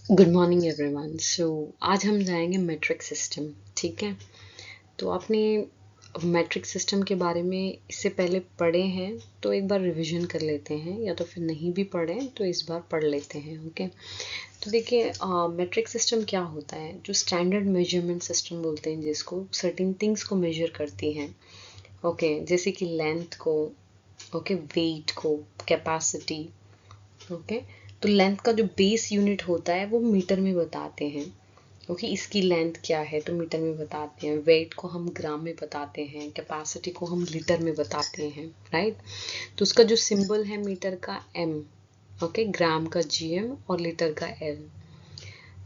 Good morning everyone. आज हम जाएंगे मैट्रिक सिस्टम। ठीक है। तो आपने मैट्रिक सिस्टम के बारे में इससे पहले पढ़े हैं तो एक बार रिवीजन कर लेते हैं, या तो फिर नहीं भी पढ़े तो इस बार पढ़ लेते हैं। ओके। तो देखिए, मैट्रिक सिस्टम क्या होता है? जो स्टैंडर्ड मेजरमेंट सिस्टम बोलते हैं, जिसको सर्टेन थिंग्स को मेजर करती हैं। ओके, जैसे कि लेंथ को, ओके, वेट को, कैपेसिटी। ओके। तो लेंथ का जो बेस यूनिट होता है वो मीटर में बताते हैं। ओके, इसकी लेंथ क्या है तो मीटर में बताते हैं। वेट को हम ग्राम में बताते हैं, कैपेसिटी को हम लीटर में बताते हैं। राइट। तो उसका जो सिंबल है मीटर का एम, ओके, ग्राम का जीएम और लीटर का एल।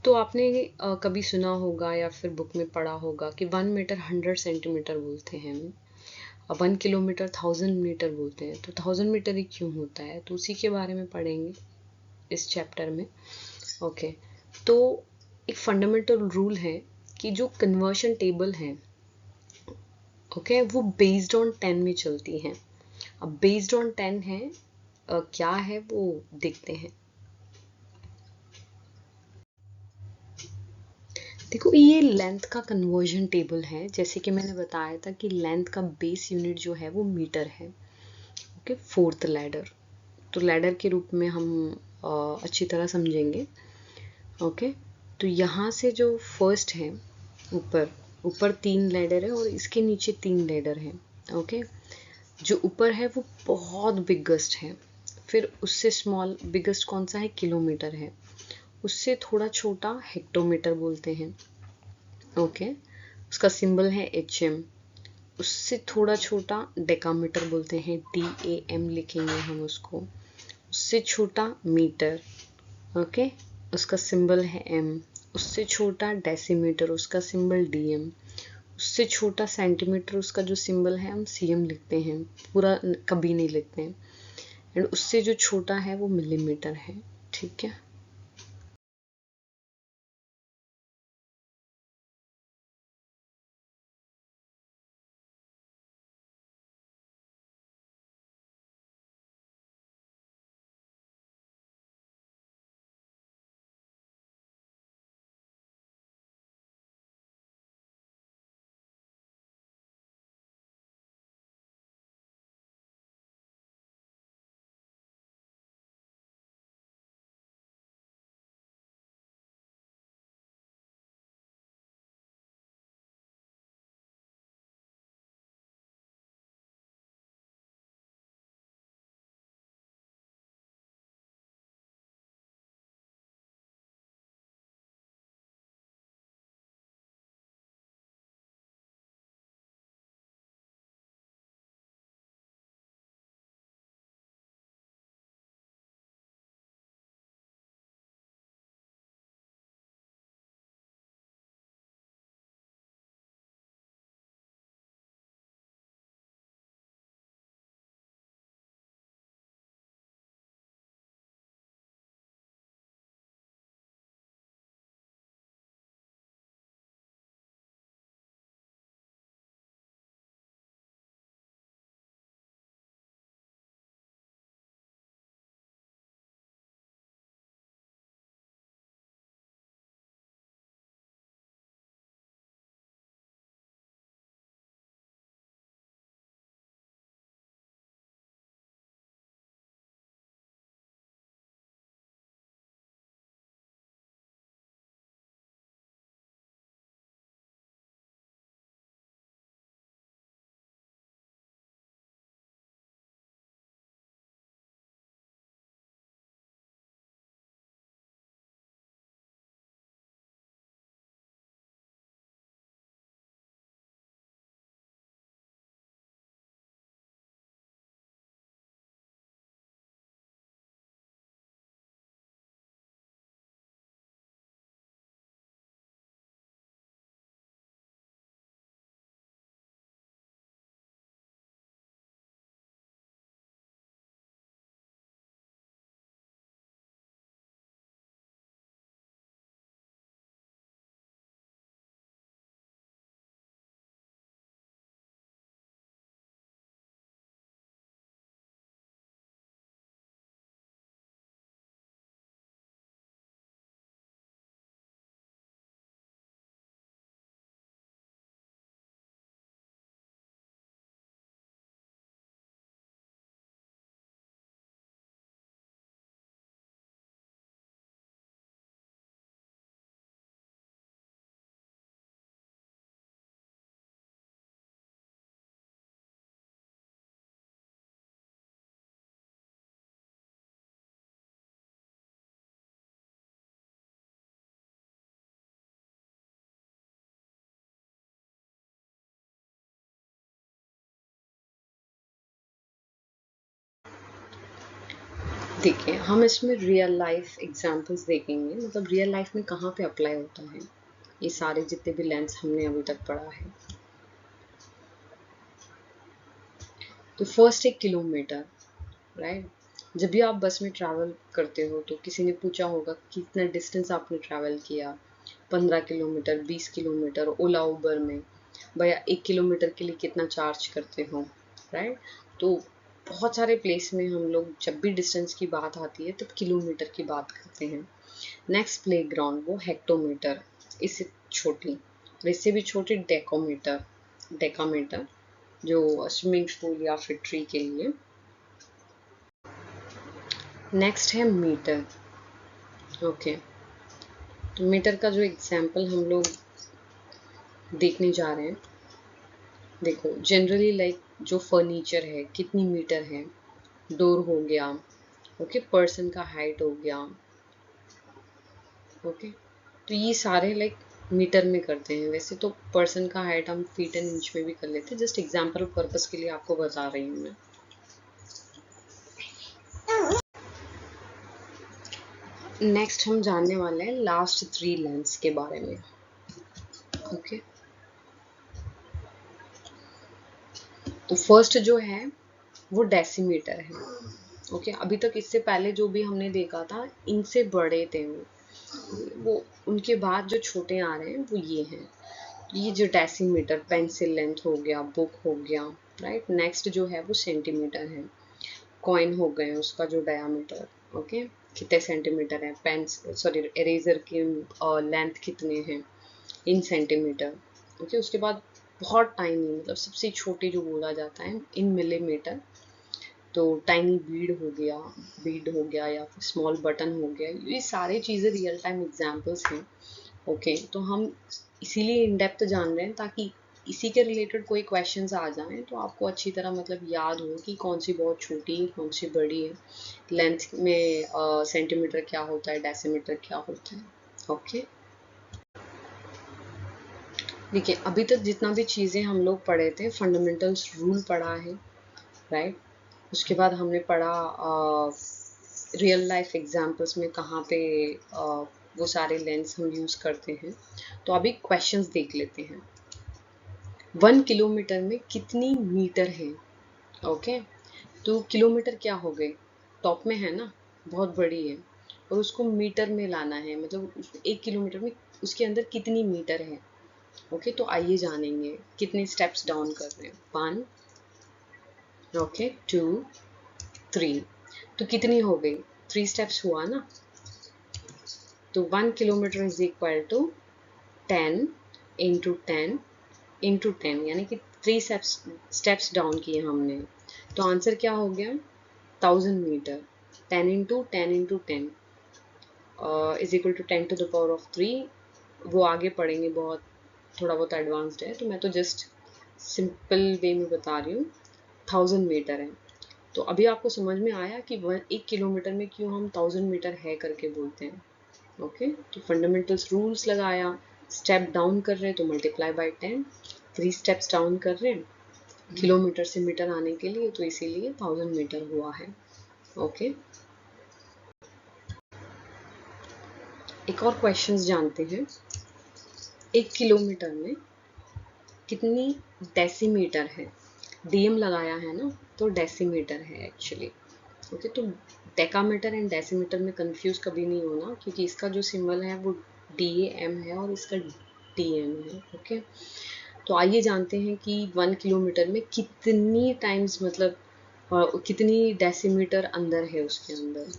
तो आपने कभी सुना होगा या फिर बुक में पढ़ा होगा कि 1 मीटर 100 सेंटीमीटर बोलते हैं, और 1 किलोमीटर 1000 मीटर बोलते हैं। तो 1000 मीटर ही क्यों होता है, तो उसी के बारे में पढ़ेंगे इस चैप्टर में। ओके। तो एक फंडामेंटल रूल है कि जो कन्वर्शन टेबल है, ओके, वो बेस्ड ऑन 10 में चलती है। अब बेस्ड ऑन 10 है, क्या है वो देखते हैं। देखो, ये लेंथ का कन्वर्जन टेबल है। जैसे कि मैंने बताया था कि लेंथ का बेस यूनिट जो है वो मीटर है। Okay, fourth ladder. तो लैडर के रूप में हम अच्छी तरह समझेंगे। ओके। तो यहाँ से जो फर्स्ट है, ऊपर ऊपर 3 लैडर है और इसके नीचे 3 लैडर है। ओके। जो ऊपर है वो बहुत बिगेस्ट है। फिर उससे स्मॉल बिगेस्ट कौन सा है? किलोमीटर है। उससे थोड़ा छोटा हेक्टोमीटर बोलते हैं। ओके। उसका सिंबल है HM। उससे थोड़ा छोटा डेकामीटर बोलते हैं, DAM लिखेंगे हम उसको। उससे छोटा मीटर। ओके। उसका सिंबल है M। उससे छोटा डेसीमीटर, उसका सिंबल DM। उससे छोटा सेंटीमीटर, उसका जो सिंबल है हम CM लिखते हैं, पूरा कभी नहीं लिखते हैं। एंड उससे जो छोटा है वो मिलीमीटर है। ठीक है। देखिए, हम इसमें रियल लाइफ एग्जांपल्स देखेंगे, मतलब रियल लाइफ में कहाँ पे अप्लाई होता है ये सारे जितने भी लेंस हमने अभी तक पढ़ा है। तो फर्स्ट है किलोमीटर, राइट। जब भी आप बस में ट्रैवल करते हो तो किसी ने पूछा होगा कितना डिस्टेंस आपने ट्रैवल किया, 15 किलोमीटर, 20 किलोमीटर, ओला उबर में भैया 1 किलोमीटर के लिए कितना चार्ज करते हो, राइट। तो बहुत सारे प्लेस में हम लोग जब भी डिस्टेंस की बात आती है तब किलोमीटर की बात करते हैं। नेक्स्ट प्लेग्राउंड, वो हेक्टोमीटर, इससे छोटी, और इससे भी छोटी डेकोमीटर, डेकामीटर जो स्विमिंग पूल या फिर ट्री के लिए। नेक्स्ट है मीटर, ओके। तो मीटर का जो एग्जाम्पल हम लोग देखने जा रहे हैं, देखो जनरली लाइक जो फर्नीचर है कितनी मीटर है, डोर हो गया, ओके, पर्सन का हाइट हो गया, ओके। तो ये सारे लाइक मीटर में करते हैं। वैसे तो पर्सन का हाइट हम फीट एंड इंच में भी कर लेते हैं, जस्ट एग्जाम्पल पर्पस के लिए आपको बता रही हूँ मैं। नेक्स्ट हम जानने वाले हैं लास्ट 3 लेंस के बारे में, ओके। तो फर्स्ट जो है वो डेसीमीटर है, ओके। अभी तक इससे पहले जो भी हमने देखा था इनसे बड़े थे वो उनके बाद जो छोटे आ रहे हैं वो ये हैं। ये जो डेसीमीटर, पेंसिल लेंथ हो गया, बुक हो गया, राइट। नेक्स्ट जो है वो सेंटीमीटर है, कॉइन हो गए उसका जो डायामीटर, ओके, कितने सेंटीमीटर है, पेन सॉरी इरेजर की लेंथ कितने हैं इन सेंटीमीटर, ओके। उसके बाद बहुत टाइनी, मतलब सबसे छोटे जो बोला जाता है इन मिलीमीटर, तो टाइनी बीड हो गया या फिर स्मॉल बटन हो गया, ये सारी चीज़ें रियल टाइम एग्जांपल्स हैं, ओके। तो हम इसीलिए इन डेप्थ जान रहे हैं ताकि इसी के रिलेटेड कोई क्वेश्चंस आ जाएं तो आपको अच्छी तरह मतलब याद हो कि कौन सी बहुत छोटी है कौन सी बड़ी है, लेंथ में सेंटीमीटर क्या होता है, डेसीमीटर क्या होता है, ओके। देखिए, अभी तक जितना भी चीज़ें हम लोग पढ़े थे, फंडामेंटल्स रूल पढ़ा है, राइट। उसके बाद हमने पढ़ा रियल लाइफ एग्जांपल्स में कहाँ पे वो सारे लेंस हम यूज़ करते हैं। तो अभी क्वेश्चंस देख लेते हैं। 1 किलोमीटर में कितनी मीटर है, ओके। तो किलोमीटर क्या हो गए, टॉप में है ना, बहुत बड़ी है, और उसको मीटर में लाना है, मतलब 1 किलोमीटर में उसके अंदर कितनी मीटर है, ओके। तो आइए जानेंगे कितने स्टेप्स डाउन कर रहे हैं। 1, ओके, 2, 3, तो कितनी हो गई, 3 स्टेप्स हुआ ना। तो 1 kilometre is equal to 10 into 10 into 10, यानी कि 3 स्टेप्स डाउन किए हमने। तो आंसर क्या हो गया, 1000 metre. 10 into 10 is equal to 10⁻³ वो आगे पढ़ेंगे, बहुत थोड़ा बहुत एडवांस्ड है, तो मैं तो जस्ट सिंपल वे में बता रही हूँ। 1000 मीटर है। तो अभी आपको समझ में आया कि 1 किलोमीटर में क्यों हम 1000 मीटर है करके बोलते हैं, ओके। तो फंडामेंटल्स रूल्स लगाया, स्टेप डाउन कर रहे हैं तो मल्टीप्लाई बाय 10, 3 स्टेप्स डाउन कर रहे हैं किलोमीटर से मीटर आने के लिए, तो इसीलिए 1000 मीटर हुआ है, ओके। एक और क्वेश्चंस जानते हैं। 1 किलोमीटर में कितनी डेसीमीटर है, डीएम लगाया है ना, तो डेसीमीटर है एक्चुअली, ओके। तो डेकामीटर एंड डेसीमीटर में कंफ्यूज कभी नहीं होना, क्योंकि इसका जो सिंबल है वो DAM है और इसका DM है, ओके। तो आइए जानते हैं कि 1 किलोमीटर में कितनी टाइम्स, मतलब कितनी डेसीमीटर अंदर है उसके अंदर,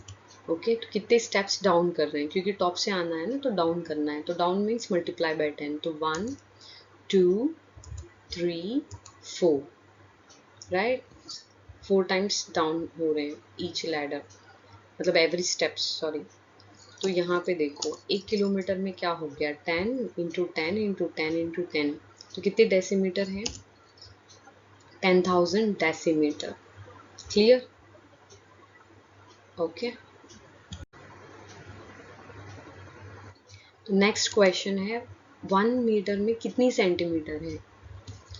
ओके। तो कितने स्टेप्स डाउन कर रहे हैं, क्योंकि टॉप से आना है ना तो डाउन करना है, तो डाउन मीन्स मल्टीप्लाई बाय 10, तो 1, 2, 3, 4, राइट। 4 टाइम्स डाउन हो रहे हैं ईच लैडर, मतलब एवरी स्टेप्स, सॉरी। तो यहाँ पे देखो 1 किलोमीटर में क्या हो गया, 10 इंटू 10 इंटू 10 इंटू 10, तो कितने डेसीमीटर है, 10,000 डेसीमीटर, क्लियर, ओके। तो नेक्स्ट क्वेश्चन है, 1 मीटर में कितनी सेंटीमीटर है,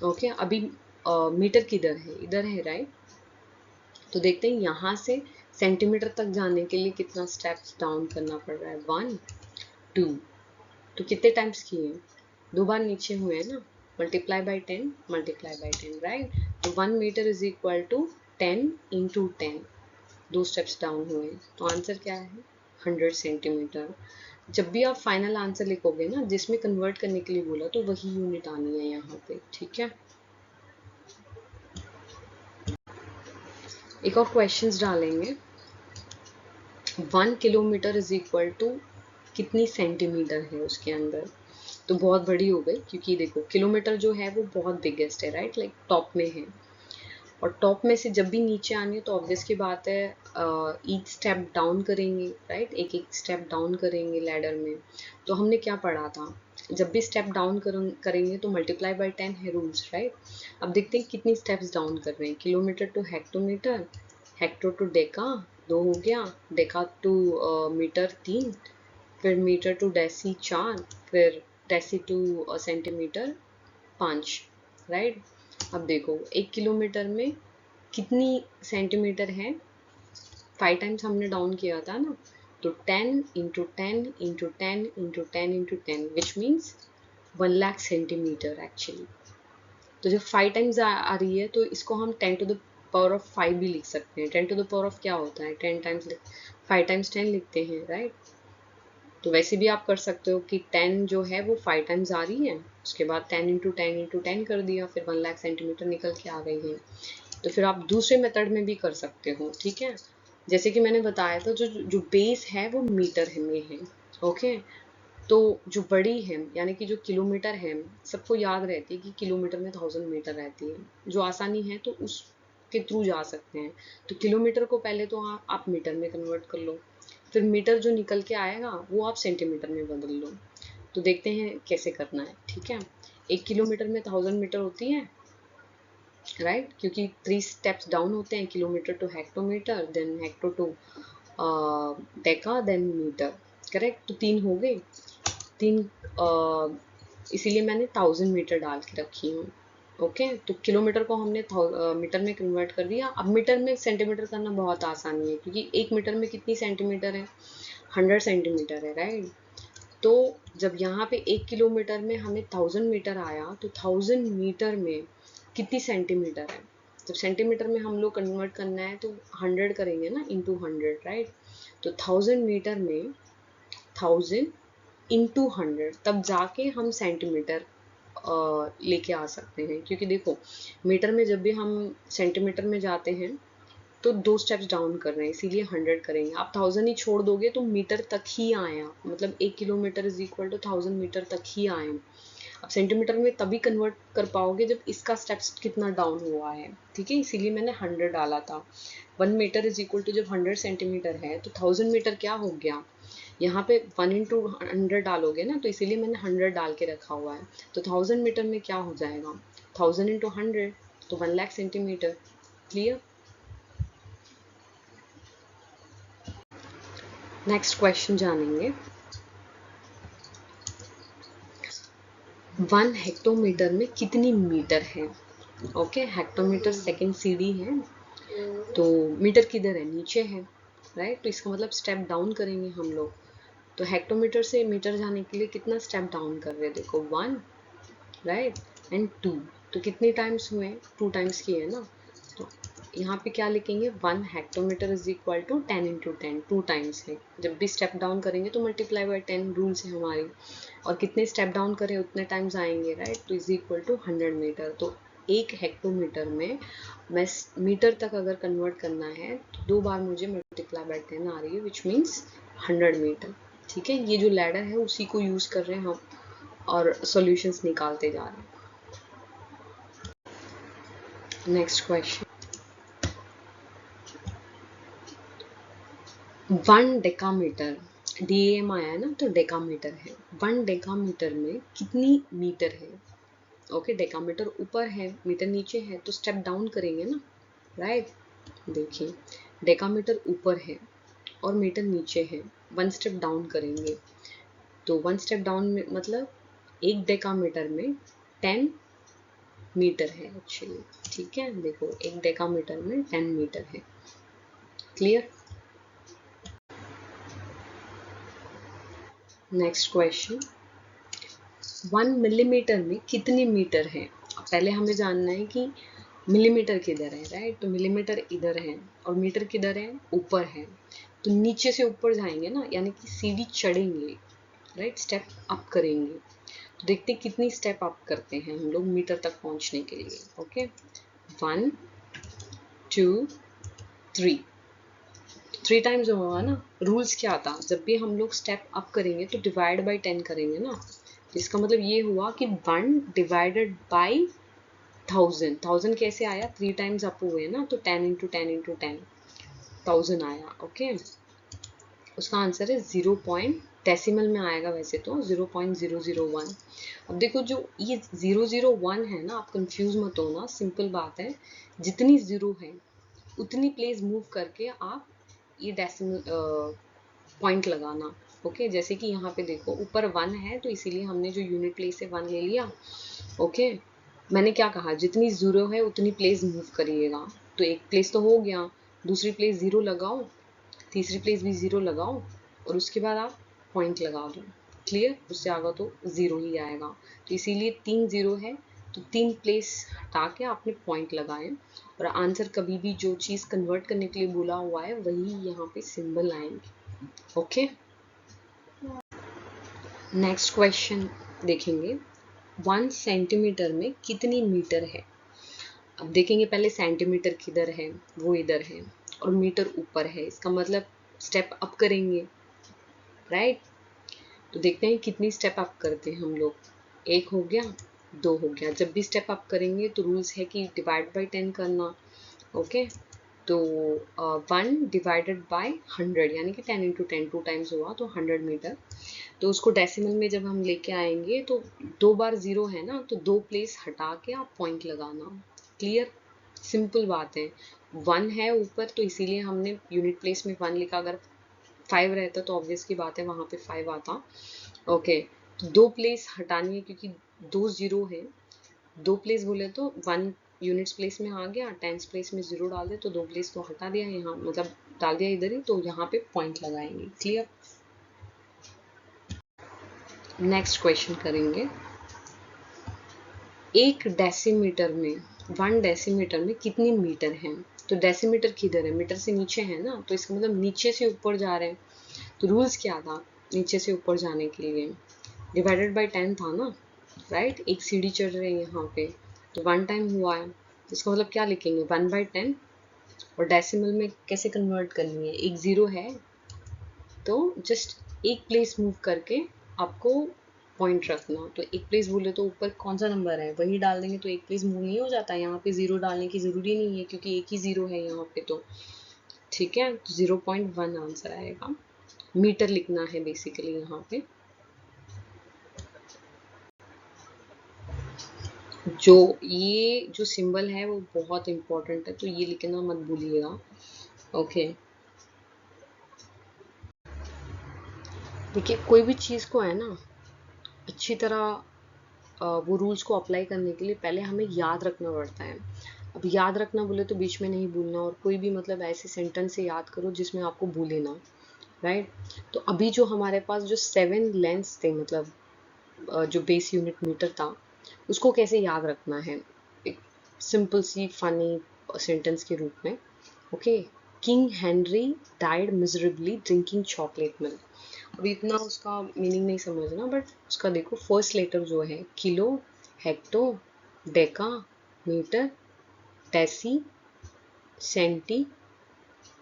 ओके। अभी मीटर किधर है, इधर है, राइट। तो देखते हैं यहाँ से सेंटीमीटर तक जाने के लिए कितना स्टेप्स डाउन करना पड़ रहा है, 1 2। तो कितने टाइम्स किए, 2 बार नीचे हुए हैं ना, मल्टीप्लाई बाई 10 राइट। तो 1 metre is equal to 10 into 10, 2 steps down हुए, तो आंसर क्या है 100 सेंटीमीटर। जब भी आप फाइनल आंसर लिखोगे ना, जिसमें कन्वर्ट करने के लिए बोला, तो वही यूनिट आनी है यहाँ पे, ठीक है। एक और क्वेश्चंस डालेंगे, 1 किलोमीटर इज इक्वल टू कितनी सेंटीमीटर है उसके अंदर। तो बहुत बड़ी हो गई, क्योंकि देखो किलोमीटर जो है वो बहुत बिगेस्ट है, राइट, लाइक टॉप में है, और टॉप में से जब भी नीचे आनी है तो ऑब्वियस की बात है ईच स्टेप डाउन करेंगे, राइट, एक एक स्टेप डाउन करेंगे लैडर में। तो हमने क्या पढ़ा था, जब भी स्टेप डाउन करेंगे तो मल्टीप्लाई बाय 10 है रूल्स, राइट। अब देखते हैं कितनी स्टेप्स डाउन कर रहे हैं, kilometre to hectometre, hecto to deca 2 हो गया, डेका टू मीटर 3, फिर मीटर टू डेसी 4, फिर डेसी टू सेंटीमीटर 5, राइट। अब देखो 1 किलोमीटर में कितनी सेंटीमीटर है, 5 टाइम्स हमने डाउन किया था ना, तो 10 into 10 into 10 into 10 into 10 which means 1 lakh centimetre actually. तो जब 5 टाइम्स आ रही है तो इसको हम 10 टू द पावर ऑफ 5 भी लिख सकते हैं। 10 टू द पावर ऑफ क्या होता है, 10 टाइम्स 5 टाइम्स 10 लिखते हैं, राइट। तो वैसे भी आप कर सकते हो कि 10 जो है वो 5 टाइम्स आ रही है, उसके बाद 10 इंटू 10 इंटू 10 कर दिया, फिर 1 लाख सेंटीमीटर निकल के आ गई है। तो फिर आप दूसरे मेथड में भी कर सकते हो, ठीक है। जैसे कि मैंने बताया था, जो जो बेस है वो मीटर में है, ओके। तो जो बड़ी है यानी कि जो किलोमीटर है, सबको याद रहती है कि किलोमीटर में 1000 मीटर रहती है, जो आसानी है तो उसके थ्रू जा सकते हैं। तो किलोमीटर को पहले तो आप मीटर में कन्वर्ट कर लो, फिर मीटर जो निकल के आएगा वो आप सेंटीमीटर में बदल लो। तो देखते हैं कैसे करना है, ठीक है। 1 किलोमीटर में 1000 मीटर होती है, राइट, क्योंकि 3 स्टेप्स डाउन होते हैं, kilometre to hectometre, then hecto to deca, then metre, correct. तो 3 हो गए, 3 इसीलिए मैंने 1000 मीटर डाल के रखी हूँ, ओके। तो किलोमीटर को हमने मीटर में कन्वर्ट कर दिया। अब मीटर में सेंटीमीटर करना बहुत आसानी है, क्योंकि 1 मीटर में कितनी सेंटीमीटर है, 100 सेंटीमीटर है, राइट। तो जब यहाँ पे 1 किलोमीटर में हमें 1000 मीटर आया, तो 1000 मीटर में कितनी सेंटीमीटर है। जब सेंटीमीटर में हम लोग कन्वर्ट करना है तो 100 करेंगे ना, इंटू 100, राइट। तो 1000 मीटर में 1000 इंटू 100, तब जाके हम सेंटीमीटर लेके आ सकते हैं। क्योंकि देखो मीटर में जब भी हम सेंटीमीटर में जाते हैं तो 2 स्टेप्स डाउन कर रहे हैं, इसीलिए 100 करेंगे। आप 1000 ही छोड़ दोगे तो मीटर तक ही आए आप, मतलब 1 kilometre is equal to 1000 metre तक ही आए। अब सेंटीमीटर में तभी कन्वर्ट कर पाओगे जब इसका स्टेप्स कितना डाउन हुआ है, ठीक है, इसीलिए मैंने 100 डाला था। 1 मीटर इज इक्वल टू जब 100 सेंटीमीटर है तो 1000 मीटर क्या हो गया, यहाँ पे 1 इंटू 100 डालोगे ना, तो इसीलिए मैंने 100 डाल के रखा हुआ है। तो 1000 मीटर में क्या हो जाएगा, 1000 इंटू 100, तो 1 lakh centimetre. Clear. Next question जानेंगे, 1 हेक्टोमीटर में कितनी मीटर है, ओके। हेक्टोमीटर सेकंड सीडी है, तो मीटर किधर है, नीचे है, राइट। तो इसका मतलब स्टेप डाउन करेंगे हम लोग। तो हेक्टोमीटर से मीटर जाने के लिए कितना स्टेप डाउन कर रहे हैं, देखो 1, राइट, एंड 2। तो कितने टाइम्स हुए, 2 टाइम्स किए ना। तो यहाँ पे क्या लिखेंगे, 1 hectometre is equal to 10 into 10, 2 times है। जब भी स्टेप डाउन करेंगे तो मल्टीप्लाई बाय 10 रूल्स है हमारी, और कितने स्टेप डाउन करें उतने टाइम्स आएंगे, राइट। तो इज इक्वल टू 100 मीटर। तो 1 हेक्टोमीटर में मैं मीटर तक अगर कन्वर्ट करना है तो 2 बार मुझे मल्टीप्लाई बाय 10 आ रही है, विच मीन्स 100 मीटर, ठीक है। ये जो लैडर है उसी को यूज कर रहे हैं हम, और सॉल्यूशंस निकालते जा रहे हैं। नेक्स्ट क्वेश्चन, 1 डेकामीटर, डीएम आया है ना, तो डेकामीटर है। 1 डेकामीटर में कितनी मीटर है, ओके। डेकामीटर ऊपर है, मीटर नीचे है, तो स्टेप डाउन करेंगे ना, राइट। देखिए डेकामीटर ऊपर है और मीटर नीचे है, 1 स्टेप डाउन करेंगे। तो 1 स्टेप डाउन में मतलब 1 डेकामीटर में 10 मीटर है एक्चुअली, ठीक है। देखो 1 डेकामीटर में 10 मीटर है, क्लियर। नेक्स्ट क्वेश्चन, 1 मिलीमीटर में कितने मीटर है? पहले हमें जानना है कि मिलीमीटर किधर है, राइट? तो मिलीमीटर इधर है और मीटर किधर है? ऊपर है। तो नीचे से ऊपर जाएंगे ना, यानी कि सीढ़ी चढ़ेंगे, राइट? स्टेप अप करेंगे। तो देखते हैं कितनी स्टेप अप करते हैं हम लोग मीटर तक पहुंचने के लिए। ओके, 1 2 3, 3 टाइम्स होगा ना। रूल्स क्या था, जब भी हम लोग स्टेप अप करेंगे तो डिवाइड बाई 10 करेंगे ना। इसका मतलब ये हुआ कि 1 डिवाइडेड बाई 1000। 1000 कैसे आया? 3 टाइम्स अप हुए ना, तो 10 इंटू 10 इंटू 10 1000 आया। ओके, उसका आंसर है 0 पॉइंट, डेसिमल में आएगा वैसे तो 0.001। अब देखो जो ये 001 है ना, आप कंफ्यूज मत होना, सिंपल बात है। जितनी जीरो है उतनी प्लेस मूव करके आप ये डेसिमल पॉइंट लगाना। ओके, जैसे कि यहाँ पे देखो ऊपर 1 है तो इसीलिए हमने जो यूनिट प्लेस से 1 ले लिया। ओके, मैंने क्या कहा, जितनी जीरो है उतनी प्लेस मूव करिएगा। तो एक प्लेस तो हो गया, दूसरी प्लेस जीरो लगाओ, तीसरी प्लेस भी जीरो लगाओ और उसके बाद आप पॉइंट लगा दो। क्लियर? उससे आगे तो जीरो ही आएगा। तो इसीलिए 3 जीरो है, तो 3 प्लेस हटा के आपने पॉइंट लगाए और आंसर कभी भी जो चीज़ कन्वर्ट करने के लिए बोला हुआ है वही यहाँ पे सिंबल आएंगे। ओके, नेक्स्ट क्वेश्चन देखेंगे, 1 सेंटीमीटर में कितनी मीटर है? अब देखेंगे पहले सेंटीमीटर किधर है, वो इधर है और मीटर ऊपर है, इसका मतलब स्टेप अप करेंगे, राइट? तो देखते हैं कितनी स्टेप अप करते हैं हम लोग। एक हो गया, दो हो गया। जब भी स्टेप अप करेंगे तो रूल्स है कि डिवाइड बाई 10 करना। ओके, तो 1 डिवाइडेड बाई 100 यानी कि 10 इंटू 10 2 टाइम्स हुआ तो 100 मीटर। तो उसको डेसिमल में जब हम लेके आएंगे तो 2 बार जीरो है ना, तो 2 प्लेस हटा के आप पॉइंट लगाना। क्लियर? सिंपल बात है। 1 है ऊपर तो इसीलिए हमने यूनिट प्लेस में 1 लिखा। अगर 5 रहता तो ऑब्वियस की बात है वहाँ पे 5 आता। ओके, तो 2 प्लेस हटानी है क्योंकि 2 जीरो है। 2 प्लेस बोले तो 1 यूनिट्स प्लेस में आ गया, टेंस प्लेस में जीरो डाल दे तो 2 प्लेस तो हटा दिया यहाँ, मतलब डाल दिया इधर ही, तो यहाँ पे पॉइंट लगाएंगे। क्लियर? नेक्स्ट क्वेश्चन करेंगे, 1 डेसीमीटर में कितनी मीटर है? तो डेसीमीटर किधर है? मीटर से नीचे है ना, तो इसका मतलब नीचे से ऊपर जा रहे हैं। तो रूल्स क्या था नीचे से ऊपर जाने के लिए? डिवाइडेड बाई 10 था ना, राइट? एक सीढ़ी चढ़ रहे हैं यहाँ पे, तो 1 टाइम हुआ है, तो इसका मतलब क्या लिखेंगे? 1/10। और डेसिमल में कैसे कन्वर्ट करनी है? एक जीरो है तो जस्ट एक प्लेस मूव करके आपको पॉइंट रखना। तो एक प्लेस बोले तो ऊपर कौन सा नंबर है वही डाल देंगे, तो एक प्लेस मूव नहीं हो जाता? यहाँ पे जीरो डालने की जरूरी नहीं है क्योंकि एक ही जीरो है यहाँ पे। तो ठीक है, तो 0.1 आंसर आएगा। मीटर लिखना है बेसिकली यहाँ पे। जो ये जो सिंबल है वो बहुत इंपॉर्टेंट है, तो ये लिखना मत भूलिएगा। ओके, देखिए कोई भी चीज़ को है ना अच्छी तरह वो रूल्स को अप्लाई करने के लिए पहले हमें याद रखना पड़ता है। अब याद रखना बोले तो बीच में नहीं भूलना, और कोई भी मतलब ऐसे सेंटेंस से याद करो जिसमें आपको भूले ना, राइट? तो अभी जो हमारे पास जो 7 लेंस थे, मतलब जो बेस यूनिट मीटर था, उसको कैसे याद रखना है एक सिंपल सी फनी सेंटेंस के रूप में। Okay, king Henry died miserably drinking chocolate milk. अभी इतना उसका मीनिंग नहीं समझना, बट उसका देखो फर्स्ट लेटर जो है, kilo, hecto, deca, metre, deci, centi,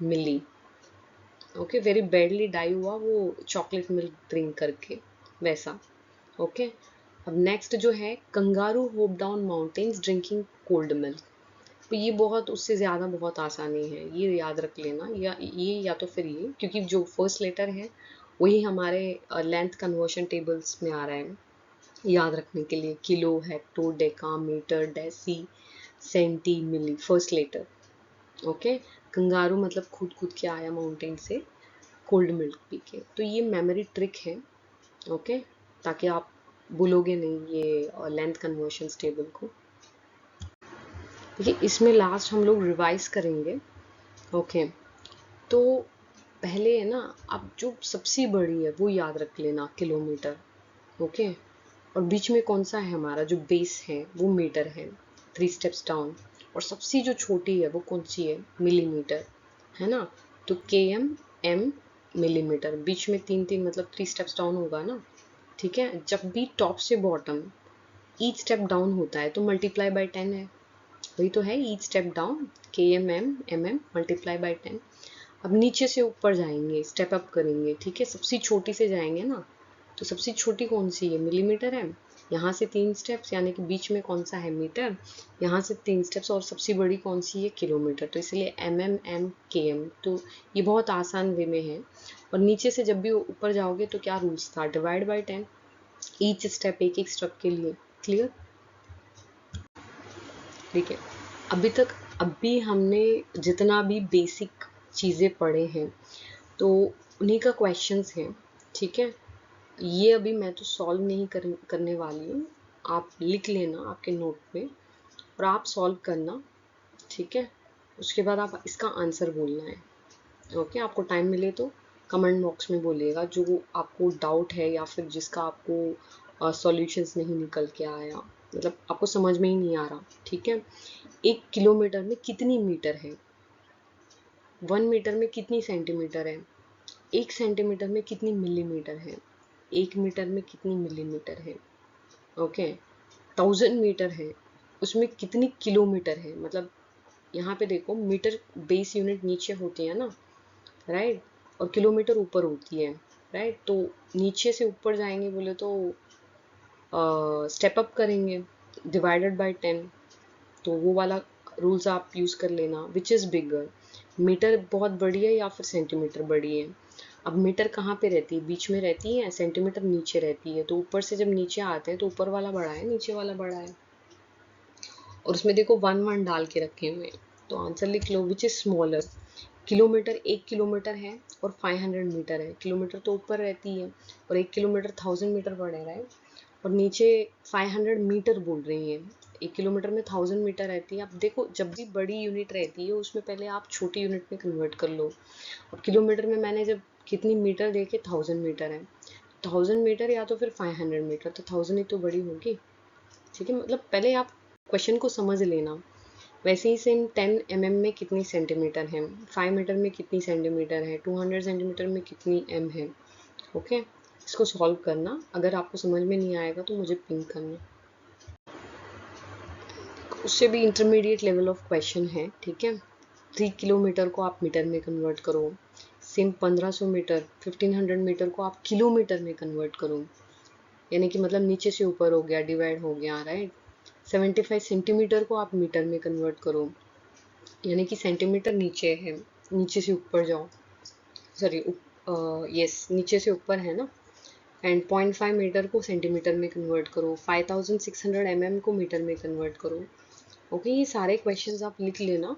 milli. Okay, very badly die हुआ वो चॉकलेट मिल्क ड्रिंक करके, वैसा। ओके, अब नेक्स्ट जो है, kangaroo hope down mountains drinking cold milk. तो ये बहुत उससे ज़्यादा बहुत आसानी है, ये याद रख लेना, या तो फिर ये, क्योंकि जो फर्स्ट लेटर है वही हमारे लेंथ कन्वर्शन टेबल्स में आ रहा है याद रखने के लिए। Kilo, hecto, deca, metre, deci, centi, milli, first letter. Okay, kangaroo मतलब खुद खुद के आया माउंटेन से कोल्ड मिल्क पी के। तो ये मेमोरी ट्रिक है। ओके, ताकि आप भूलोगे नहीं ये लेंथ कन्वर्शन टेबल को। देखिए इसमें लास्ट हम लोग रिवाइज करेंगे। ओके, तो पहले है ना, आप जो सबसे बड़ी है वो याद रख लेना, किलोमीटर। ओके, और बीच में कौन सा है हमारा जो बेस है वो मीटर है, 3 स्टेप्स डाउन। और सबसे जो छोटी है वो कौन सी है, मिलीमीटर, है ना। तो KM M मिलीमीटर, बीच में 3 3 मतलब 3 स्टेप्स डाउन होगा ना। ठीक है, जब भी टॉप से बॉटम ईच स्टेप डाउन होता है तो मल्टीप्लाई बाय 10 है, वही तो है each step down, KM M MM multiply by 10। अब नीचे से ऊपर जाएंगे, स्टेप अप करेंगे, ठीक है, सबसे छोटी से जाएंगे ना। तो सबसे छोटी कौन सी है, मिलीमीटर है। यहाँ से 3 स्टेप्स, यानी कि बीच में कौन सा है, मीटर। यहाँ से 3 स्टेप्स, और सबसे बड़ी कौन सी है, किलोमीटर। तो इसलिए MM KM। तो ये बहुत आसान वे में है। और नीचे से जब भी ऊपर जाओगे तो क्या रूल्स था, डिवाइड बाय 10, ईच स्टेप, एक एक स्टेप के लिए। क्लियर, ठीक है। अभी हमने जितना भी बेसिक चीज़ें पढ़े हैं तो उन्हीं का क्वेश्चंस हैं, ठीक है। ये अभी मैं तो सॉल्व नहीं करने वाली हूँ, आप लिख लेना आपके नोट पे और आप सॉल्व करना, ठीक है। उसके बाद आप इसका आंसर बोलना है। ओके, आपको टाइम मिले तो कमेंट बॉक्स में बोलिएगा जो आपको डाउट है या फिर जिसका आपको सॉल्यूशंस नहीं निकल के आया, मतलब आपको समझ में ही नहीं आ रहा, ठीक है। 1 किलोमीटर में कितनी मीटर है, 1 मीटर में कितनी सेंटीमीटर है, 1 सेंटीमीटर में कितनी मिलीमीटर है, 1 मीटर में कितनी मिलीमीटर है। ओके, 1000 मीटर है, उसमें कितनी किलोमीटर है। मतलब यहाँ पे देखो, मीटर बेस यूनिट नीचे होती है ना, राइट, और किलोमीटर ऊपर होती है, राइट। तो नीचे से ऊपर जाएंगे बोले तो स्टेप अप करेंगे, डिवाइडेड बाय 10। तो वो वाला रूल्स आप यूज़ कर लेना, विच इज़ बिगर, मीटर बहुत बड़ी है या फिर सेंटीमीटर बड़ी है। अब मीटर कहाँ पे रहती है, बीच में रहती है, सेंटीमीटर नीचे रहती है। तो ऊपर से जब नीचे आते हैं तो ऊपर वाला बड़ा है, नीचे वाला बड़ा है। और उसमें देखो 1 1 डाल के रखे हुए हैं, तो आंसर लिख लो, which is smaller. Kilometre, 1 kilometre है और 500 मीटर है। किलोमीटर तो ऊपर रहती है और 1 किलोमीटर 1000 मीटर पड़ेगा है, और नीचे 500 मीटर बोल रही है। 1 किलोमीटर में 1000 मीटर रहती है। अब देखो, जब भी बड़ी यूनिट रहती है उसमें पहले आप छोटी यूनिट में कन्वर्ट कर लो। अब किलोमीटर में मैंने जब कितनी मीटर देखे, 1000 मीटर है, 1000 मीटर या तो फिर 500 मीटर, तो 1000 ही तो बड़ी होगी, ठीक है। मतलब पहले आप क्वेश्चन को समझ लेना। वैसे ही सेम 10 mm में कितनी सेंटीमीटर है, 5 मीटर में कितनी सेंटीमीटर है, 200 सेंटीमीटर में कितनी m है। ओके, इसको सॉल्व करना। अगर आपको समझ में नहीं आएगा तो मुझे पिंक करना। उससे भी इंटरमीडिएट लेवल ऑफ क्वेश्चन है, ठीक है। 3 किलोमीटर को आप मीटर में कन्वर्ट करो, सेम 1500 मीटर, 1500 मीटर को आप किलोमीटर में कन्वर्ट करो, यानी कि मतलब नीचे से ऊपर हो गया, डिवाइड हो गया, राइट। 75 सेंटीमीटर को आप मीटर में कन्वर्ट करो, यानी कि सेंटीमीटर नीचे है, नीचे से ऊपर जाओ, सॉरी, यस, नीचे से ऊपर है ना। एंड 0.5 मीटर को सेंटीमीटर में कन्वर्ट करो, 5600 mm को मीटर में कन्वर्ट करो। ओके, ये सारे क्वेश्चंस आप लिख लेना।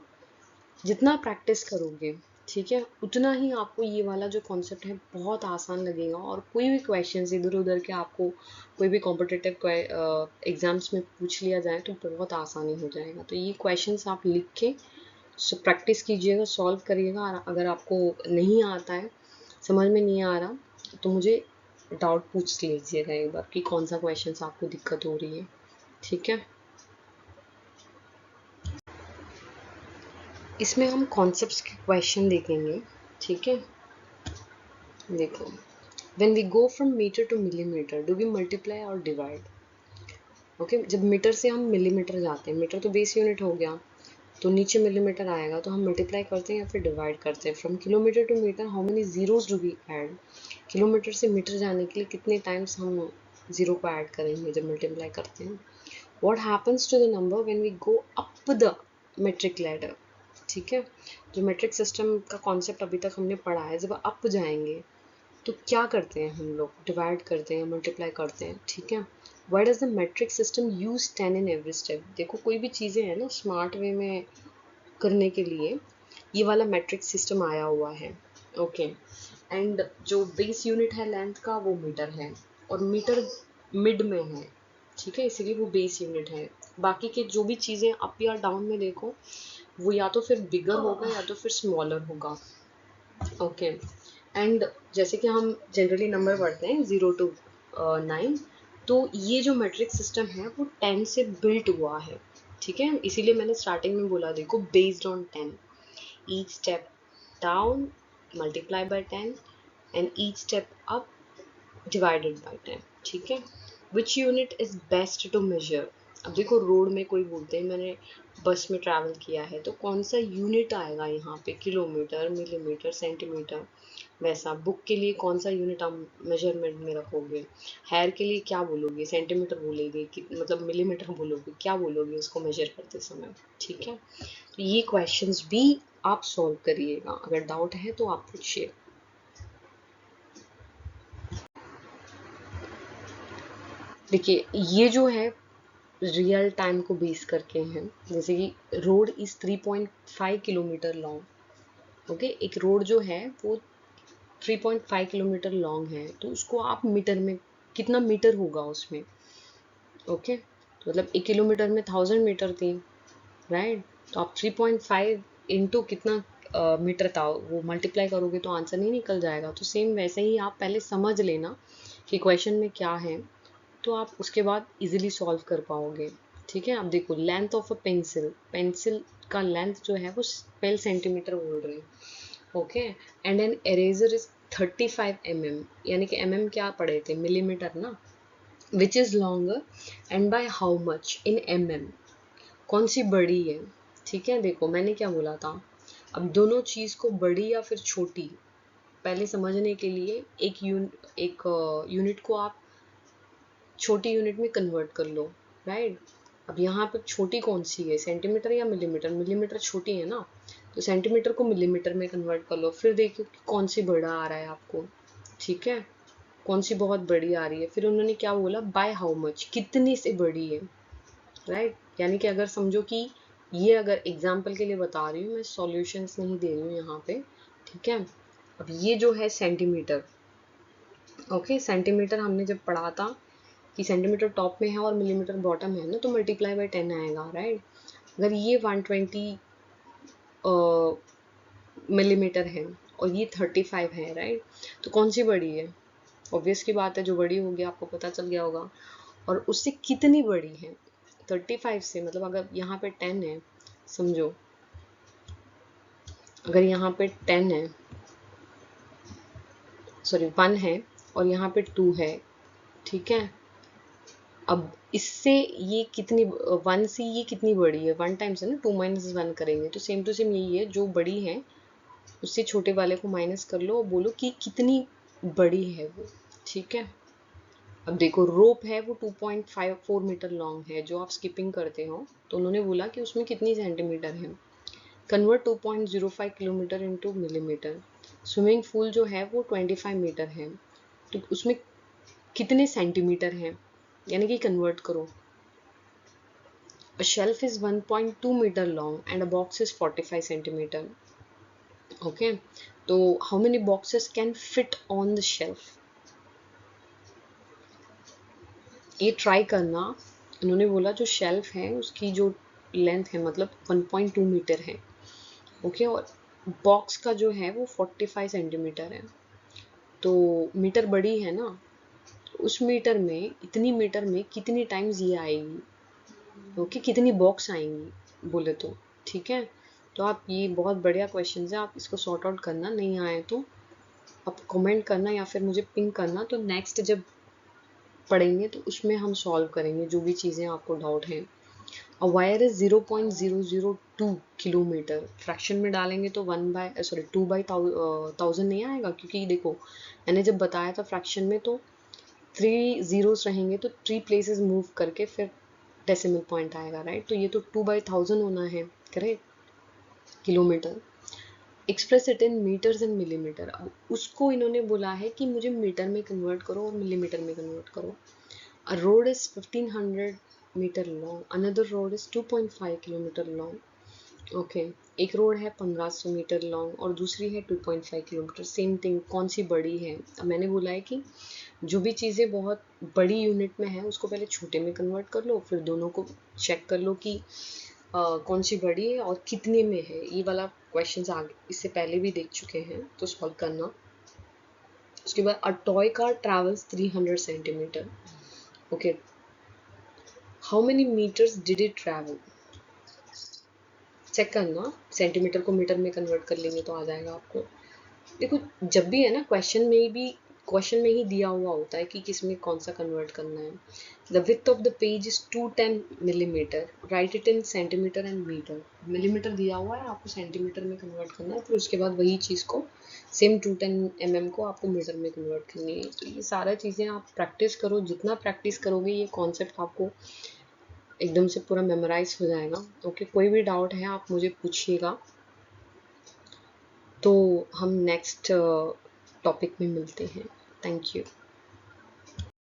जितना प्रैक्टिस करोगे, ठीक है, उतना ही आपको ये वाला जो कॉन्सेप्ट है बहुत आसान लगेगा। और कोई भी क्वेश्चन इधर उधर के आपको कोई भी कॉम्पिटिटिव एग्जाम्स में पूछ लिया जाए तो बहुत आसानी हो जाएगा। तो ये क्वेश्चंस आप लिख के प्रैक्टिस कीजिएगा, सॉल्व करिएगा। और अगर आपको नहीं आता है, समझ में नहीं आ रहा, तो मुझे डाउट पूछ लीजिएगा एक बार कि कौन सा क्वेश्चन आपको दिक्कत हो रही है, ठीक है। इसमें हम कॉन्सेप्ट्स के क्वेश्चन देखेंगे, ठीक है। देखो, when we go from meter to millimeter do we multiply or divide? Okay, जब मीटर से हम मिलीमीटर जाते हैं, मीटर तो बेस यूनिट हो गया, तो नीचे मिलीमीटर आएगा, तो हम मल्टीप्लाई करते हैं या फिर डिवाइड करते हैं। From kilometre to metre how many zeros do we add? Kilometre से मीटर जाने के लिए कितने टाइम्स हम जीरो को ऐड करेंगे जब मल्टीप्लाई करते हैं। What happens to the number when we go up the metric ladder? ठीक है, जो मेट्रिक सिस्टम का कॉन्सेप्ट अभी तक हमने पढ़ा है, जब अप जाएंगे तो क्या करते हैं हम लोग, डिवाइड करते हैं, मल्टीप्लाई करते हैं, ठीक है। Why does the metric system use 10 in every step? देखो, कोई भी चीज़ें हैं ना स्मार्ट वे में करने के लिए ये वाला मैट्रिक सिस्टम आया हुआ है। ओके, एंड जो बेस यूनिट है लेंथ का वो मीटर है, और मीटर मिड में है, ठीक है, इसीलिए वो बेस यूनिट है। बाकी के जो भी चीज़ें अप या डाउन में देखो, वो या तो फिर बिगर होगा या तो फिर स्मॉलर होगा। ओके। एंड जैसे कि हम जनरली नंबर पढ़ते हैं 0 to 9, तो ये जो मेट्रिक सिस्टम है वो 10 से बिल्ट हुआ है, ठीक है। इसीलिए मैंने स्टार्टिंग में बोला, देखो, based on 10, each step down multiply by 10 and each step up divided by 10, ठीक है। Which unit is best to measure. अब देखो, रोड में कोई बोलते हैं मैंने बस में ट्रैवल किया है, तो कौन सा यूनिट आएगा यहाँ पे, किलोमीटर, मिलीमीटर, सेंटीमीटर। वैसा बुक के लिए कौन सा यूनिट आप मेजरमेंट में रखोगे, हेयर के लिए क्या बोलोगे, सेंटीमीटर बोलोगे कि मतलब मिलीमीटर बोलोगे, क्या बोलोगे उसको मेजर करते समय, ठीक है। तो ये क्वेश्चंस भी आप सॉल्व करिएगा, अगर डाउट है तो आप पूछिए। देखिए, ये जो है रियल टाइम को बेस करके हैं, जैसे कि road is 3.5 kilometre long. Okay, एक रोड जो है वो 3.5 किलोमीटर लॉन्ग है, तो उसको आप मीटर में, कितना मीटर होगा उसमें। ओके, तो मतलब 1 किलोमीटर में 1000 मीटर थी, राइट। तो आप 3.5 इंटू कितना मीटर था वो मल्टीप्लाई करोगे तो आंसर नहीं निकल जाएगा। तो सेम वैसे ही आप पहले समझ लेना कि क्वेश्चन में क्या है, तो आप उसके बाद इजीली सॉल्व कर पाओगे, ठीक है। अब देखो, length of a pencil, pencil का लेंथ जो है वो 12 सेंटीमीटर बोल रहे हैं, okay. And an eraser is 35 mm, यानी कि mm क्या पढ़े थे, मिलीमीटर ना। Which is longer and by how much in mm, कौन सी बड़ी है, ठीक है। देखो, मैंने क्या बोला था, अब दोनों चीज को बड़ी या फिर छोटी पहले समझने के लिए एक यूनिट को आप छोटी यूनिट में कन्वर्ट कर लो, राइट। अब यहाँ पे छोटी कौन सी है, सेंटीमीटर या मिलीमीटर, मिलीमीटर छोटी है ना, तो सेंटीमीटर को मिलीमीटर में कन्वर्ट कर लो, फिर देखो कि कौन सी बड़ा आ रहा है आपको, ठीक है, कौन सी बहुत बड़ी आ रही है। फिर उन्होंने क्या बोला, बाय हाउ मच, कितनी से बड़ी है, राइट। यानी कि अगर समझो कि ये, अगर एग्जाम्पल के लिए बता रही हूँ मैं, सॉल्यूशंस नहीं दे रही हूँ यहाँ पे, ठीक है। अब ये जो है सेंटीमीटर, ओके, सेंटीमीटर हमने जब पढ़ा था कि सेंटीमीटर टॉप में है और मिलीमीटर बॉटम है ना, तो मल्टीप्लाई बाय 10 आएगा, राइट। अगर ये 120 मिलीमीटर है और ये 35 है, राइट, तो कौन सी बड़ी है। ऑब्वियस की बात है, जो बड़ी होगी आपको पता चल गया होगा। और उससे कितनी बड़ी है, 35 से, मतलब अगर यहाँ पे 10 है, समझो, अगर यहाँ पे 10 है, सॉरी 1 है, और यहाँ पे 2 है, ठीक है। अब इससे ये कितनी, 1 से ये कितनी बड़ी है, 1 टाइम्स है ना, 2 माइनस 1 करेंगे तो सेम टू सेम यही है, जो बड़ी है उससे छोटे वाले को माइनस कर लो और बोलो कि कितनी बड़ी है वो, ठीक है। अब देखो, रोप है वो 2.54 मीटर लॉन्ग है, जो आप स्किपिंग करते हो, तो उन्होंने बोला कि उसमें कितनी सेंटीमीटर है। Convert 2.05 kilometre into millimetre. Swimming pool जो है वो 25 मीटर है, तो उसमें कितने सेंटीमीटर हैं, यानी कि कन्वर्ट करो। A shelf is 1.2 meter long and a box is 45 centimeter. Okay, so how many boxes can fit on the shelf? ये ट्राई करना। उन्होंने बोला जो शेल्फ है उसकी जो लेंथ है मतलब 1.2 मीटर है, ओके, और बॉक्स का जो है वो 45 सेंटीमीटर है। तो मीटर बड़ी है ना, तो उस मीटर में, इतनी मीटर में कितनी टाइम्स ये आएगी, ओके, कितनी बॉक्स आएंगी बोले तो, ठीक है। तो आप, ये बहुत बढ़िया क्वेश्चन है, आप इसको सॉर्ट आउट करना, नहीं आए तो आप कमेंट करना या फिर मुझे पिंक करना, तो नेक्स्ट जब पढ़ेंगे तो उसमें हम सॉल्व करेंगे जो भी चीज़ें आपको डाउट हैं। A wire is 0.002 kilometre, fraction में डालेंगे तो 2/1000 नहीं आएगा, क्योंकि देखो मैंने जब बताया था फ्रैक्शन में तो 3 zeros रहेंगे, तो 3 प्लेसेस मूव करके फिर डेसिमल पॉइंट आएगा, राइट। तो ये तो 2/1000 होना है, correct, kilometre. Express it in metres and millimetre, अब उसको इन्होंने बोला है कि मुझे मीटर में कन्वर्ट करो और मिलीमीटर में कन्वर्ट करो। A road is 1500 metre long, another road is 2.5 kilometre long, okay. एक रोड है 1500 मीटर लॉन्ग और दूसरी है 2.5 किलोमीटर, सेम थिंग, कौन सी बड़ी है। अब मैंने बोला है कि जो भी चीज़ें बहुत बड़ी यूनिट में है उसको पहले छोटे में कन्वर्ट कर लो, फिर दोनों को चेक कर लो कि कौन सी बड़ी है और कितने में है, ये वाला क्वेश्चंस आगे इससे पहले भी देख चुके हैं, तो सॉल्व करना। उसके बाद a toy car travels 300 centimetre, okay, how many metres did it travel. Check करना, सेंटीमीटर को मीटर में कन्वर्ट कर लेंगे तो आ जाएगा आपको। देखो, जब भी है ना, क्वेश्चन में ही दिया हुआ होता है कि किस में कौन सा कन्वर्ट करना है। The width of the page is 210 millimetre, write it in centimetre and metre. Millimetre दिया हुआ है, आपको सेंटीमीटर में कन्वर्ट करना है, फिर उसके बाद वही चीज़ को सेम 210 को आपको मीटर में कन्वर्ट करनी है। तो ये सारा चीज़ें आप प्रैक्टिस करो, जितना प्रैक्टिस करोगे ये कॉन्सेप्ट आपको एकदम से पूरा मेमोराइज हो जाएगा। ओके, कोई भी डाउट है आप मुझे पूछिएगा। तो हम नेक्स्ट टॉपिक में मिलते हैं। Thank you.